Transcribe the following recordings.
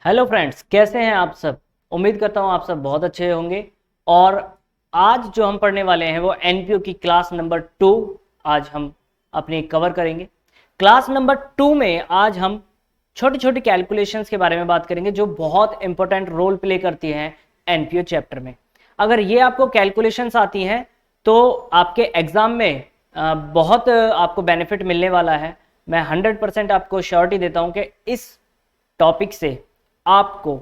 Hello friends, कैसे हैं आप सब। उम्मीद करता हूं आप सब बहुत अच्छे होंगे। और आज जो हम पढ़ने वाले हैं वो एनपीओ की क्लास नंबर 2 आज हम अपनी कवर करेंगे। क्लास नंबर 2 में आज हम छोटी छोटी कैलकुलेशंस के बारे में बात करेंगे जो बहुत इंपॉर्टेंट रोल प्ले करती हैं एनपीओ चैप्टर में। अगर ये आपको कैलकुलेशंस आती हैं तो आपके एग्जाम में बहुत आपको बेनिफिट मिलने वाला है। मैं 100% आपको श्योरिटी देता हूं कि इस टॉपिक से आपको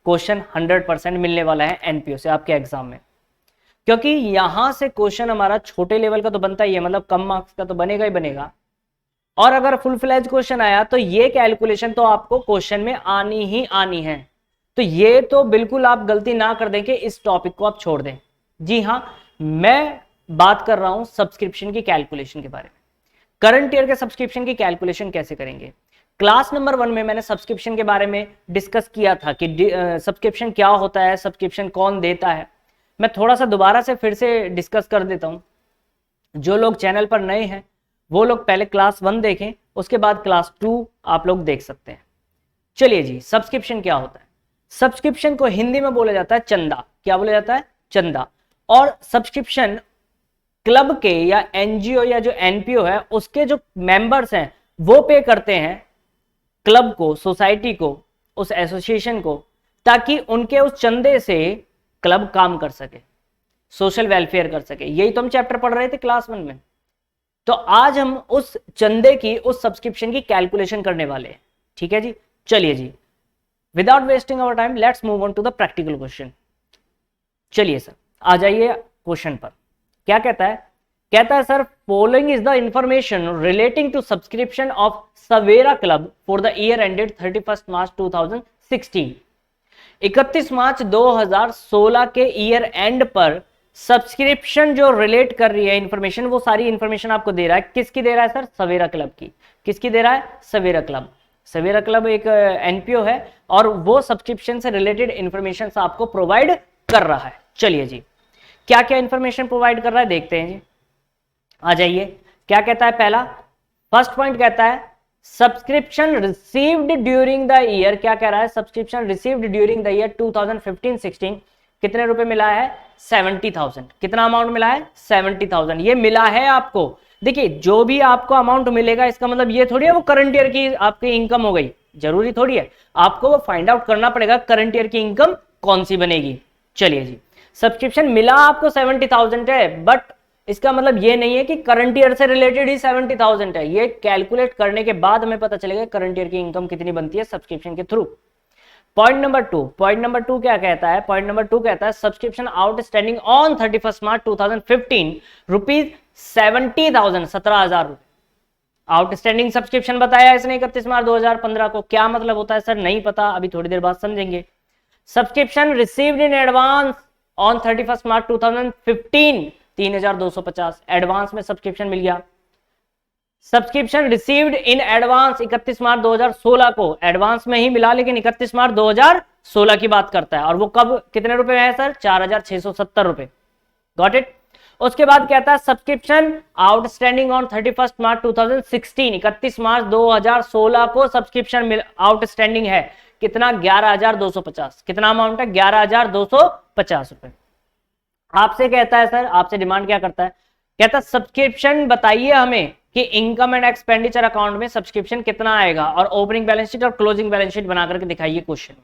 क्वेश्चन 100% मिलने वाला है एनपीओ से आपके एग्जाम में, क्योंकि यहां से क्वेश्चन हमारा छोटे लेवल का तो बनता ही है, मतलब कम मार्क्स का तो बनेगा ही बनेगा। और अगर फुल फ्लैज क्वेश्चन आया तो ये कैलकुलेशन तो आपको क्वेश्चन में आनी ही आनी है। तो ये तो बिल्कुल आप गलती ना कर दें कि इस टॉपिक को आप छोड़ दें। जी हाँ, मैं बात कर रहा हूं सब्सक्रिप्शन की कैलकुलेशन के बारे में। करंट ईयर के सब्सक्रिप्शन की कैलकुलेशन कैसे करेंगे। क्लास नंबर 1 में मैंने सब्सक्रिप्शन के बारे में डिस्कस किया था कि सब्सक्रिप्शन क्या होता है, सब्सक्रिप्शन कौन देता है। मैं थोड़ा सा दोबारा से फिर से डिस्कस कर देता हूं। जो लोग चैनल पर नए हैं वो लोग पहले क्लास 1 देखें, उसके बाद क्लास 2 आप लोग देख सकते हैं। चलिए जी, सब्सक्रिप्शन क्या होता है। सब्सक्रिप्शन को हिंदी में बोला जाता है चंदा। क्या बोला जाता है? चंदा। और सब्सक्रिप्शन क्लब के या एनजीओ या जो एनपीओ है उसके जो मेंबर्स हैं वो पे करते हैं क्लब को, सोसाइटी को, उस एसोसिएशन को, ताकि उनके उस चंदे से क्लब काम कर सके, सोशल वेलफेयर कर सके। यही तो हम चैप्टर पढ़ रहे थे क्लास 1 में। तो आज हम उस चंदे की, उस सब्सक्रिप्शन की कैलकुलेशन करने वाले हैं। ठीक है जी, चलिए जी, without wasting our time let's move on to the practical question. चलिए सर, आ जाइए क्वेश्चन पर। क्या कहता है? कहता है sir, following is the information relating to subscription of Savera club for the year ended 31 मार्च 2016। 31 मार्च 2016 के ईयर एंड पर सब्सक्रिप्शन जो रिलेट कर रही है इंफॉर्मेशन, वो सारी इंफॉर्मेशन आपको दे रहा है। किसकी दे रहा है सर? सवेरा क्लब की। किसकी दे रहा है? सवेरा क्लब। सवेरा क्लब एक एनपीओ है और वो सब्सक्रिप्शन से रिलेटेड इंफॉर्मेशन आपको प्रोवाइड कर रहा है। चलिए जी, क्या क्या इंफॉर्मेशन प्रोवाइड कर रहा है देखते हैं जी। आ जाइए, क्या कहता है? पहला फर्स्ट पॉइंट कहता है subscription received during the year. क्या कह रहा है? Subscription received during the year 2015-16 कितने रुपए मिला है? 70,000। कितना अमाउंट मिला है? 70,000। ये मिला है आपको। देखिए, जो भी आपको अमाउंट मिलेगा इसका मतलब ये थोड़ी है वो करंट ईयर की आपकी इनकम हो गई, जरूरी थोड़ी है। आपको वो फाइंड आउट करना पड़ेगा करंट ईयर की इनकम कौन सी बनेगी। चलिए जी, सब्सक्रिप्शन मिला आपको 70,000 है, बट इसका मतलब ये नहीं है कि करंट ईयर से रिलेटेड ही 70,000 है। ये कैलकुलेट करने के बाद हमें पता चलेगा करंट ईयर की इनकम कितनी बनती है सब्सक्रिप्शन के थ्रू। पॉइंट नंबर टू क्या कहता है? पॉइंट नंबर 2 कहता है subscription outstanding on 31 March 2015 rupees 70,000, 17,000 रुपए। आउटस्टैंडिंग सब्सक्रिप्शन बताया इसने 31 मार्च 2015 को। क्या मतलब होता है सर? नहीं पता, अभी थोड़ी देर बाद समझेंगे। Subscription received in advance on 31 March 2015 3,250 advance में सब्सक्रिप्शन मिल गया। सब्सक्रिप्शन रिसीव्ड इन एडवांस 31 मार्च 2016 को, एडवांस में ही मिला लेकिन 31 मार्च 2016 की बात करता है। और वो कब, कितने रुपए में है सर? 4,670 रुपए। Got it. उसके बाद कहता है सब्सक्रिप्शन आउटस्टैंडिंग ऑन 31 मार्च 2016, 31 मार्च 2016 को सब्सक्रिप्शन आउटस्टैंडिंग है। कितना? 11,250। कितना अमाउंट है? 11,250 रुपए। आपसे कहता है सर, आपसे डिमांड क्या करता है? कहता है सब्सक्रिप्शन बताइए हमें कि इनकम एंड एक्सपेंडिचर अकाउंट में सब्सक्रिप्शन कितना आएगा, और ओपनिंग बैलेंस शीट और क्लोजिंग बैलेंस शीट बना करके दिखाइए क्वेश्चन में।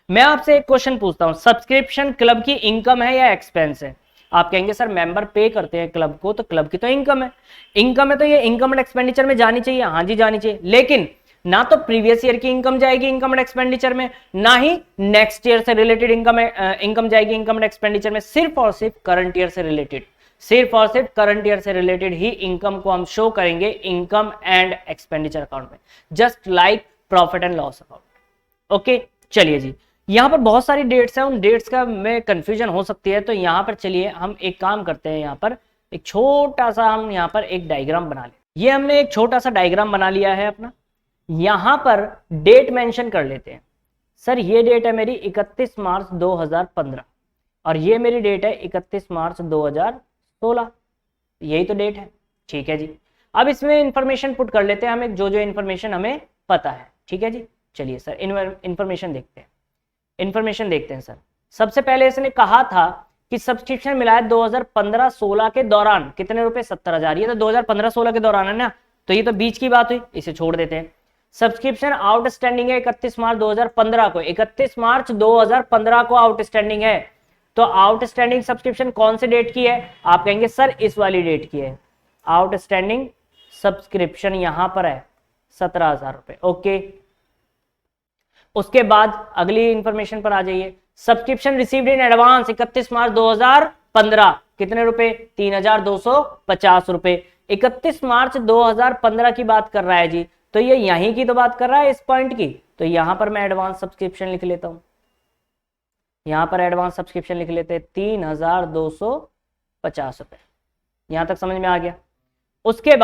मैं आपसे एक क्वेश्चन पूछता हूं, सब्सक्रिप्शन क्लब की इनकम है या एक्सपेंस है? आप कहेंगे सर मेंबर पे करते हैं क्लब को, तो क्लब की तो इनकम है। इनकम है तो ये इनकम एंड एक्सपेंडिचर में जानी चाहिए। हाँ जी, जानी चाहिए। लेकिन ना तो प्रीवियस ईयर की इनकम जाएगी इनकम एंड एक्सपेंडिचर में, ना ही नेक्स्ट ईयर से रिलेटेड इनकम जाएगी इनकम एंड एक्सपेंडिचर में। सिर्फ और सिर्फ करंट ईयर से रिलेटेड, सिर्फ और सिर्फ करंट ईयर से रिलेटेड ही इनकम को हम शो करेंगे इनकम एंड एक्सपेंडिचर अकाउंट में, just like profit and loss account. Okay, चलिए जी, यहां पर बहुत सारी डेट्स हैं, उन डेट्स का में कंफ्यूजन हो सकती है। तो यहां पर चलिए हम एक काम करते हैं, यहां पर एक छोटा सा हम यहां पर एक डायग्राम बना लें। ये हमने एक छोटा सा डायग्राम बना लिया है अपना। यहां पर डेट मेंशन कर लेते हैं। सर ये डेट है मेरी 31 मार्च 2015 और ये मेरी डेट है 31 मार्च 2016। यही तो डेट है। ठीक है जी, अब इसमें इंफॉर्मेशन पुट कर लेते हैं हमें, जो जो इंफॉर्मेशन हमें पता है। ठीक है जी, चलिए सर इंफॉर्मेशन देखते हैं। इंफॉर्मेशन देखते हैं सर। सबसे पहले इसने कहा था कि सब्सक्रिप्शन मिला है 2015-16 के दौरान, कितने रुपए, 70,000। ये तो 2015-16 के दौरान है ना, तो ये तो बीच की बात हुई, इसे छोड़ देते हैं। सब्सक्रिप्शन आउटस्टैंडिंग है 31 मार्च 2015 को, 31 मार्च 2015 को आउटस्टैंडिंग है। तो आउटस्टैंडिंग सब्सक्रिप्शन कौन से डेट की है? आप कहेंगे सर इस वाली डेट की है। आउटस्टैंडिंग सब्सक्रिप्शन यहां पर है 17,000 रुपए। ओके, उसके बाद अगली इंफॉर्मेशन पर आ जाइए। सब्सक्रिप्शन रिसीव्ड इन एडवांस 31 मार्च 2015, कितने रुपए? 3,250 रुपए। 31 मार्च 2015 की बात कर रहा है जी, तो ये यहीं की तो बात कर रहा है, इस पॉइंट की। तो यहां पर मैं एडवांस सब्सक्रिप्शन लिख लेता हूं, यहां पर एडवांस सब्सक्रिप्शन लिख लेते हैं 3,250 रुपए। यहां तक समझ में आ गया। उसके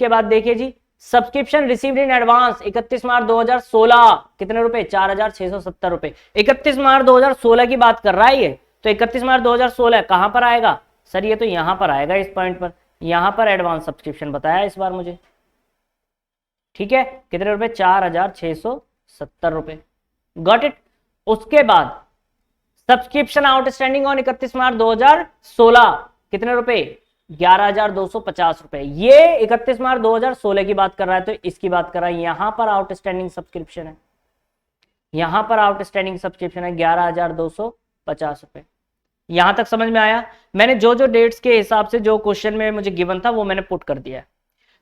बाद देखिए जी, सब्सक्रिप्शन रिसीव्ड इन एडवांस 31 मार्च 2016, कितने रुपए? 4,670 रुपए। 31 मार्च 2016 की बात कर रहा है ये, तो 31 मार्च 2016 कहां पर आएगा सर? ये तो यहां पर आएगा, इस पॉइंट पर। यहां पर एडवांस सब्सक्रिप्शन बताया इस बार मुझे, ठीक है, कितने रुपए? 4,670 रुपए। Got it. उसके बाद सब्सक्रिप्शन आउटस्टैंडिंग ऑन 31 मार्च 2016, कितने रुपए? 11,250 रुपए। ये 31 मार्च 2016 की बात कर रहा है, तो इसकी बात कर रहा है। यहां पर आउटस्टैंडिंग सब्सक्रिप्शन है, यहां पर आउटस्टैंडिंग सब्सक्रिप्शन है 11,250 रुपए। यहां तक समझ में आया? मैंने जो जो डेट्स के हिसाब से जो क्वेश्चन में मुझे गिवन था वो मैंने पुट कर दिया है।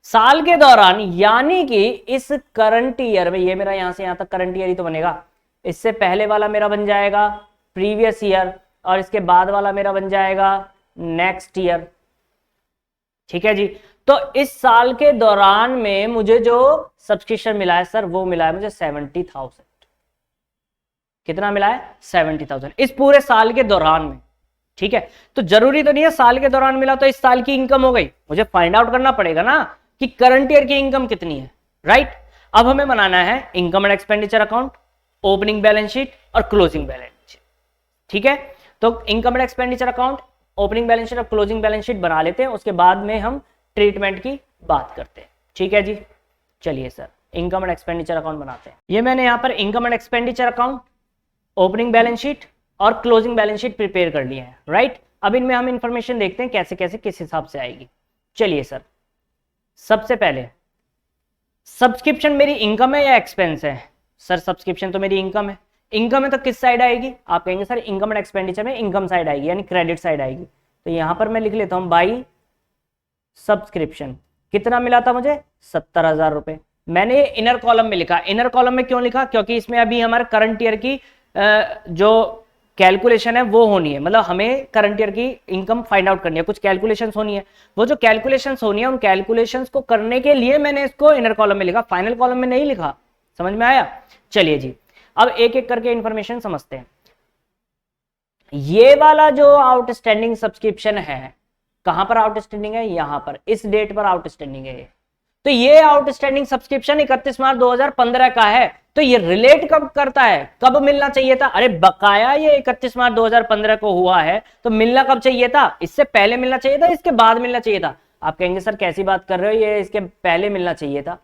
साल के दौरान, यानी कि इस करंट ईयर में, ये मेरा यहां से यहां तक करंट ईयर ही तो बनेगा। इससे पहले वाला मेरा बन जाएगा प्रीवियस ईयर, और इसके बाद वाला मेरा बन जाएगा नेक्स्ट ईयर, ठीक है जी। तो इस साल के दौरान में मुझे जो सब्सक्रिप्शन मिला है सर, वो मिला है मुझे 70,000। कितना मिला है? 70,000 इस पूरे साल के दौरान में, ठीक है। तो जरूरी तो नहीं है साल के दौरान मिला तो इस साल की इनकम हो गई, मुझे फाइंड आउट करना पड़ेगा ना कि करंट ईयर की इनकम कितनी है, राइट। अब हमें बनाना है income and expenditure account, opening balance sheet और क्लोजिंग बैलेंस शीट, ठीक है। तो income and expenditure account, opening balance sheet और क्लोजिंग बैलेंस शीट बना लेते हैं, उसके बाद में हम ट्रीटमेंट की बात करते हैं, ठीक है जी। चलिए sir, income and expenditure account बनाते हैं। ये मैंने यहां पर income and expenditure account, opening balance sheet और क्लोजिंग बैलेंस शीट प्रिपेयर कर लिए हैं, राइट। अब इनमें हम इंफॉर्मेशन देखते हैं कैसे कैसे किस हिसाब से आएगी। चलिए सर, सबसे पहले सब्सक्रिप्शन मेरी इनकम है या एक्सपेंस है? सर सब्सक्रिप्शन तो मेरी इनकम है। इनकम है तो किस साइड आएगी? आप कहेंगे सर इनकम एंड एक्सपेंडिचर में इनकम साइड आएगी, यानी क्रेडिट साइड आएगी। तो यहां पर मैं लिख लेता हूं बाई सब्सक्रिप्शन। कितना मिला था मुझे? 70,000 रुपए। मैंने इनर कॉलम में लिखा। इनर कॉलम में क्यों लिखा? क्योंकि इसमें अभी हमारे करंट ईयर की जो कैलकुलेशन है वो होनी है, मतलब हमें करंट ईयर की इनकम फाइंड आउट करनी है, कुछ कैलकुलेशंस होनी है। वो जो कैलकुलेशंस होनी है, उन कैलकुलेशंस को करने के लिए मैंने इसको इनर कॉलम में लिखा, फाइनल कॉलम में नहीं लिखा। समझ में आया? चलिए जी, अब एक एक करके इंफॉर्मेशन समझते हैं। ये वाला जो आउटस्टैंडिंग सब्सक्रिप्शन है, कहां पर आउटस्टैंडिंग है? यहां पर, इस डेट पर आउटस्टैंडिंग है। तो ये आउटस्टैंडिंग सब्सक्रिप्शन 31 मार्च 2015 का है। तो ये रिलेट कब करता है? कब मिलना चाहिए था? अरे बकाया ये 31 मार्च 2015 को हुआ है, तो मिलना कब चाहिए था? इससे पहले मिलना चाहिए था, इसके बाद मिलना चाहिए था। आप कहेंगे सर कैसी बात कर रहे हो, ये इसके पहले मिलना चाहिए था।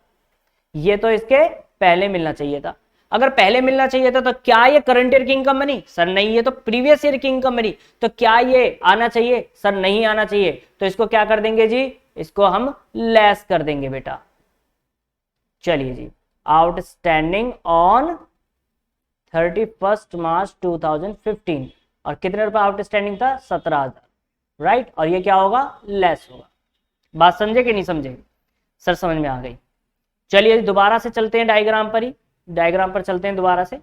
ये तो इसके पहले मिलना चाहिए था। अगर पहले मिलना चाहिए था तो क्या ये करंट ईयर की इनकम बनी? सर नहीं, ये तो प्रीवियस ईयर की इनकम बनी। तो क्या ये आना चाहिए? सर नहीं आना चाहिए। तो इसको क्या कर देंगे जी? इसको हम लेस कर देंगे बेटा। चलिए जी, आउटस्टैंडिंग ऑन 31 मार्च 2015, और कितने रुपए आउटस्टैंडिंग था? 17,000, राइट। और ये क्या होगा? लेस होगा। बात समझे कि नहीं समझे? सर समझ में आ गई। चलिए दोबारा से चलते हैं डायग्राम पर ही, डायग्राम पर चलते हैं दोबारा से।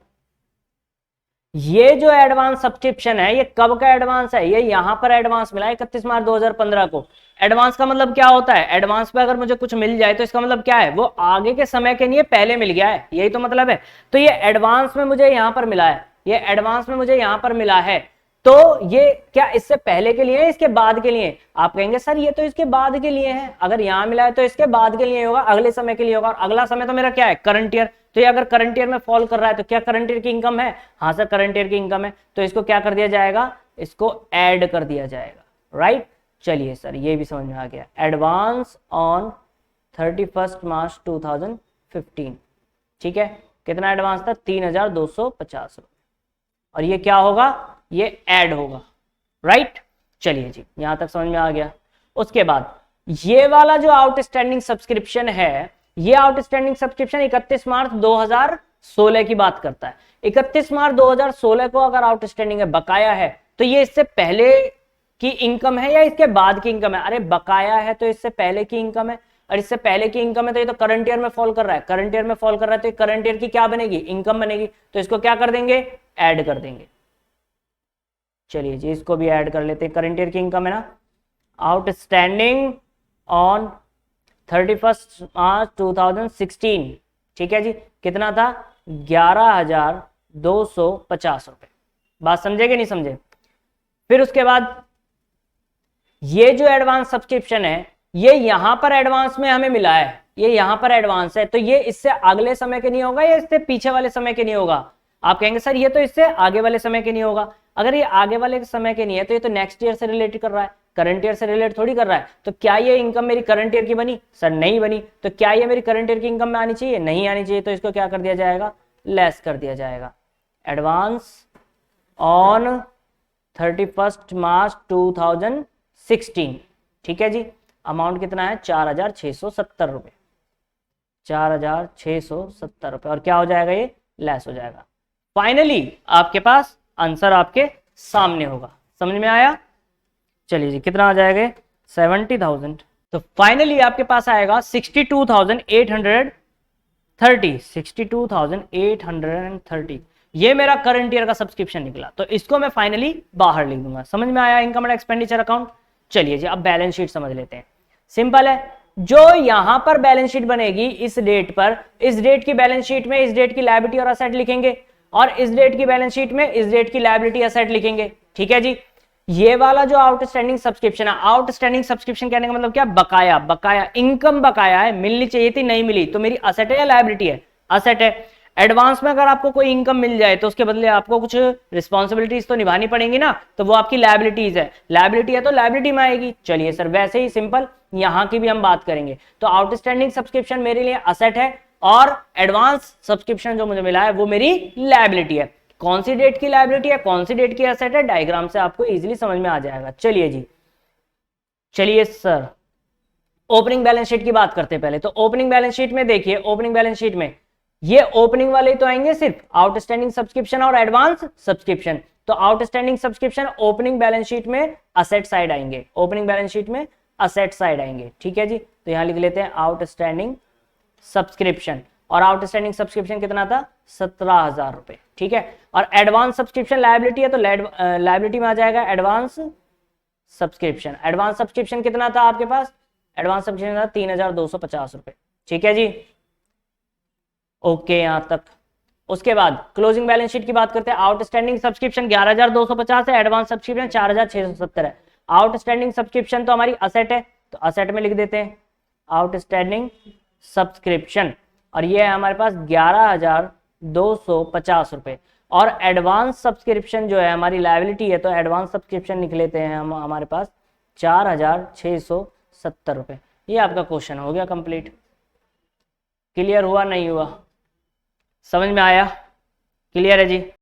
ये जो एडवांस सब्सक्रिप्शन है, ये कब का एडवांस है? ये यहां पर एडवांस मिला है 31 मार्च 2015 को। एडवांस का मतलब क्या होता है? एडवांस पे अगर मुझे कुछ मिल जाए तो इसका मतलब क्या है? वो आगे के समय के लिए पहले मिल गया है, यही तो मतलब है। तो ये एडवांस में मुझे यहां पर मिला है, ये एडवांस में मुझे यहां पर मिला है। तो ये क्या इससे पहले के लिए है, इसके बाद के लिए? आप कहेंगे सर ये तो इसके बाद के लिए है। अगर यहां मिला है तो इसके बाद के लिए होगा, अगले समय के लिए होगा। और अगला समय तो मेरा क्या है? Current year. तो ये अगर करंट ईयर में फॉल कर रहा है तो क्या करंट ईयर की इनकम है? हाँ सर करंट ईयर की इनकम है। तो इसको क्या कर दिया जाएगा? इसको ऐड कर दिया जाएगा, राइट। चलिए सर, ये भी समझ में आ गया। एडवांस ऑन 31 मार्च 2015, ठीक है। कितना एडवांस था? 3,250 रुपए। और ये क्या होगा, ये ऐड होगा, राइट। चलिए जी, यहां तक समझ में आ गया। उसके बाद ये वाला जो आउटस्टैंडिंग सब्सक्रिप्शन है, ये आउटस्टैंडिंग सब्सक्रिप्शन 31 मार्च 2016 की बात करता है। 31 मार्च 2016 को अगर आउटस्टैंडिंग है, बकाया है, तो ये इससे पहले की इनकम है या इसके बाद की इनकम है? अरे बकाया है तो इससे पहले की इनकम है, और इससे पहले की इनकम है तो ये तो करंट ईयर में फॉल कर रहा है, करंट ईयर में फॉल कर रहा है तो करंट ईयर की क्या बनेगी, इनकम बनेगी। तो इसको क्या कर देंगे, ऐड कर देंगे। चलिए जी, इसको भी ऐड कर लेते हैं, करंट ईयर की इनकम है ना। आउटस्टैंडिंग ऑन 31 मार्च 2016, ठीक है जी, कितना था, 11,250 रुपए। बात समझे कि नहीं समझे? फिर उसके बाद ये जो एडवांस सब्सक्रिप्शन है, ये यहां पर एडवांस में हमें मिला है, ये यहां पर एडवांस है, तो ये इससे अगले समय के नहीं होगा या इससे पीछे वाले समय के नहीं होगा? आप कहेंगे सर ये तो इससे आगे वाले समय के नहीं होगा। अगर ये आगे वाले समय के नहीं है तो ये तो नेक्स्ट ईयर से रिलेटेड कर रहा है, करंट ईयर से रिलेट थोड़ी कर रहा है। तो क्या ये इनकम मेरी करंट ईयर की बनी? सर नहीं बनी। तो क्या ये मेरी करंट ईयर की इनकम में आनी चाहिए? नहीं आनी चाहिए। तो इसको क्या कर दिया जाएगा, लेस कर दिया जाएगा। एडवांस ऑन 31 मार्च 2016, ठीक है जी। अमाउंट कितना है, 4,670 रुपए, 4,670 रुपए, और क्या हो जाएगा, ये लेस हो जाएगा। फाइनली आपके पास आंसर आपके सामने होगा। समझ में आया? चलिए जी, कितना आ जाएगा, 70,000। तो फाइनली आपके पास आएगा 62,830, 62,830। ये मेरा करंट ईयर का सब्सक्रिप्शन निकला, तो इसको मैं फाइनली बाहर लिख दूंगा। समझ में आया इनकम एंड एक्सपेंडिचर अकाउंट? चलिए जी, अब बैलेंस शीट समझ लेते हैं। सिंपल है, जो यहां पर बैलेंस शीट बनेगी इस डेट पर, इस डेट की बैलेंस शीट में इस डेट की लायबिलिटी और असेट लिखेंगे, और इस डेट की बैलेंस शीट में इस डेट की लायबिलिटी असेट लिखेंगे, ठीक है जी। ये वाला जो आउटस्टैंडिंग सब्सक्रिप्शन है, आउटस्टैंडिंग सब्सक्रिप्शन कहने का मतलब क्या, बकाया, बकाया इनकम बकाया है, मिलनी चाहिए थी नहीं मिली, तो मेरी असेट है या लायबिलिटी है? असेट है। एडवांस में अगर आपको कोई इनकम मिल जाए तो उसके बदले आपको कुछ रिस्पॉन्सिबिलिटीज तो निभानी पड़ेंगी ना, तो वो आपकी लायबिलिटीज है, लायबिलिटी है तो लायबिलिटी में आएगी। चलिए सर, वैसे ही सिंपल यहां की भी हम बात करेंगे। तो आउटस्टैंडिंग सब्सक्रिप्शन मेरे लिए असेट है, और एडवांस सब्सक्रिप्शन जो मुझे मिला है वो मेरी लायबिलिटी है। कौन सी डेट की लायबिलिटी है, कौन सी डेट की एसेट है, डायग्राम से आपको इजीली समझ में आ जाएगा। चलिए जी, चलिए सर, ओपनिंग बैलेंस शीट की बात करते हैं पहले। तो ओपनिंग बैलेंस शीट में देखिए, ओपनिंग बैलेंस शीट में ये ओपनिंग वाले तो आएंगे सिर्फ आउटस्टैंडिंग सब्सक्रिप्शन और एडवांस सब्सक्रिप्शन। तो outstanding subscription opening balance sheet में असेट साइड आएंगे, ओपनिंग बैलेंस शीट में असेट साइड आएंगे, ठीक है जी। तो यहां लिख लेते हैं आउटस्टैंडिंग सब्सक्रिप्शन, और आउटस्टैंडिंग सब्सक्रिप्शन कितना था, 17,000 रुपए, ठीक है। और एडवांस सब्सक्रिप्शन लायबिलिटी है, तो लायबिलिटी में आ जाएगा एडवांस सब्सक्रिप्शन। एडवांस सब्सक्रिप्शन कितना था आपके पास, एडवांस सब्सक्रिप्शन था 3,250 रुपए, ठीक है जी। ओके यहां तक। उसके बाद क्लोजिंग बैलेंस शीट की बात करते हैं। आउटस्टैंडिंग सब्सक्रिप्शन 11,250 है, एडवांस सब्सक्रिप्शन 4,670 है। आउटस्टैंडिंग सब्सक्रिप्शन तो हमारी असेट है, तो असेट में लिख देते हैं आउटस्टैंडिंग सब्सक्रिप्शन, और ये है हमारे पास 11,250 रुपए। और एडवांस सब्सक्रिप्शन जो है हमारी लायबिलिटी है, तो एडवांस सब्सक्रिप्शन लिख लेते हैं हम हमारे पास 4,670 रुपए। ये आपका क्वेश्चन हो गया कंप्लीट। क्लियर हुआ नहीं हुआ, समझ में आया? क्लियर है जी।